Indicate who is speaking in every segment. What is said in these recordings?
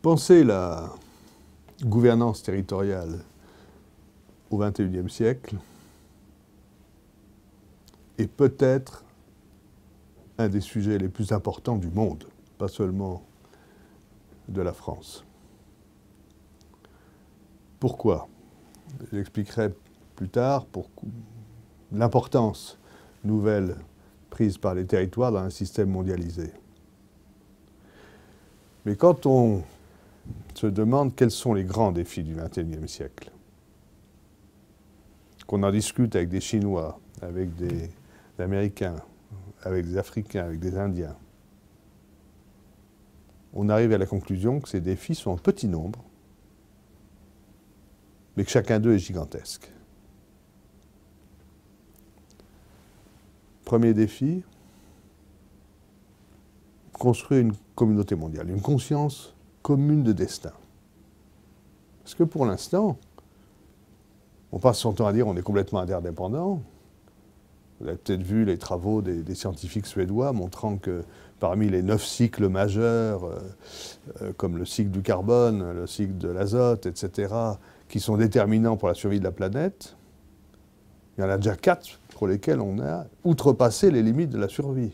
Speaker 1: Penser la gouvernance territoriale au XXIe siècle est peut-être un des sujets les plus importants du monde, pas seulement de la France. Pourquoi? J'expliquerai plus tard l'importance nouvelle prise par les territoires dans un système mondialisé. Mais quand on se demande quels sont les grands défis du XXIe siècle, qu'on en discute avec des Chinois, avec des Américains, avec des Africains, avec des Indiens, on arrive à la conclusion que ces défis sont en petit nombre, mais que chacun d'eux est gigantesque. Premier défi, construire une communauté mondiale, une conscience commune de destin. Parce que pour l'instant, on passe son temps à dire qu'on est complètement interdépendants. Vous avez peut-être vu les travaux des scientifiques suédois montrant que parmi les 9 cycles majeurs, comme le cycle du carbone, le cycle de l'azote, etc., qui sont déterminants pour la survie de la planète, il y en a déjà 4 pour lesquels on a outrepassé les limites de la survie.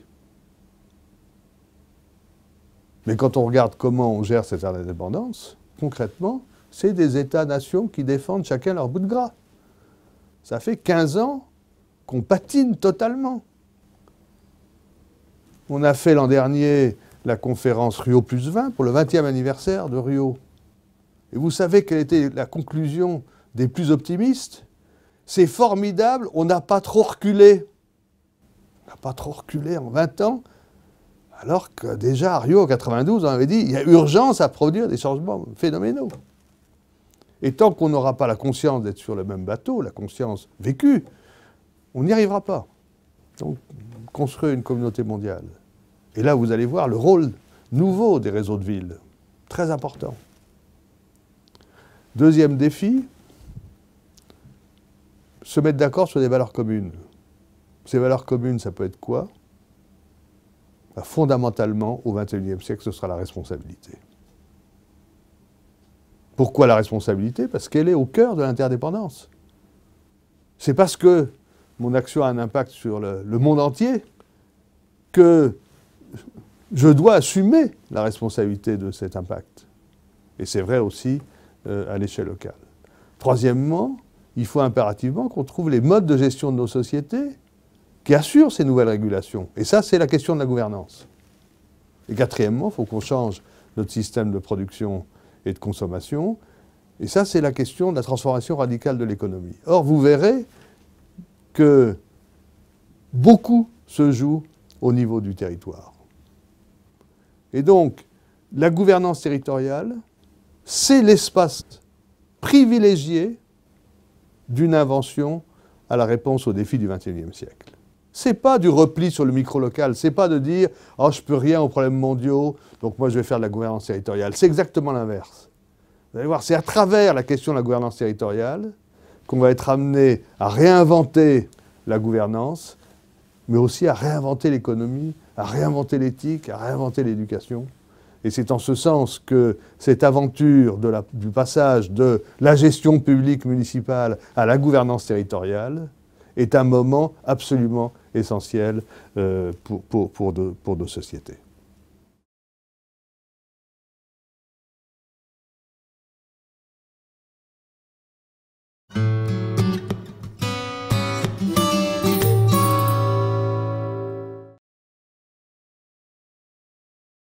Speaker 1: Mais quand on regarde comment on gère cette indépendance, concrètement, c'est des États-nations qui défendent chacun leur bout de gras. Ça fait 15 ans qu'on patine totalement. On a fait l'an dernier la conférence Rio +20 pour le 20e anniversaire de Rio. Et vous savez quelle était la conclusion des plus optimistes? C'est formidable, on n'a pas trop reculé. On n'a pas trop reculé en 20 ans, alors que déjà à Rio en 92, on avait dit il y a urgence à produire des changements phénoménaux. Et tant qu'on n'aura pas la conscience d'être sur le même bateau, la conscience vécue, on n'y arrivera pas. Donc, construire une communauté mondiale. Et là, vous allez voir le rôle nouveau des réseaux de villes, très important. Deuxième défi, se mettre d'accord sur des valeurs communes. Ces valeurs communes, ça peut être quoi? Fondamentalement, au XXIe siècle, ce sera la responsabilité. Pourquoi la responsabilité? Parce qu'elle est au cœur de l'interdépendance. C'est parce que mon action a un impact sur le monde entier que je dois assumer la responsabilité de cet impact. Et c'est vrai aussi à l'échelle locale. Troisièmement, il faut impérativement qu'on trouve les modes de gestion de nos sociétés qui assurent ces nouvelles régulations. Et ça, c'est la question de la gouvernance. Et quatrièmement, il faut qu'on change notre système de production et de consommation. Et ça, c'est la question de la transformation radicale de l'économie. Or, vous verrez que beaucoup se joue au niveau du territoire. Et donc, la gouvernance territoriale, c'est l'espace privilégié d'une invention à la réponse aux défis du XXIe siècle. Ce n'est pas du repli sur le micro-local, ce n'est pas de dire « Oh, je ne peux rien aux problèmes mondiaux, donc moi je vais faire de la gouvernance territoriale ». C'est exactement l'inverse. Vous allez voir, c'est à travers la question de la gouvernance territoriale qu'on va être amené à réinventer la gouvernance, mais aussi à réinventer l'économie, à réinventer l'éthique, à réinventer l'éducation. Et c'est en ce sens que cette aventure du passage de la gestion publique municipale à la gouvernance territoriale est un moment absolument essentiel pour nos sociétés.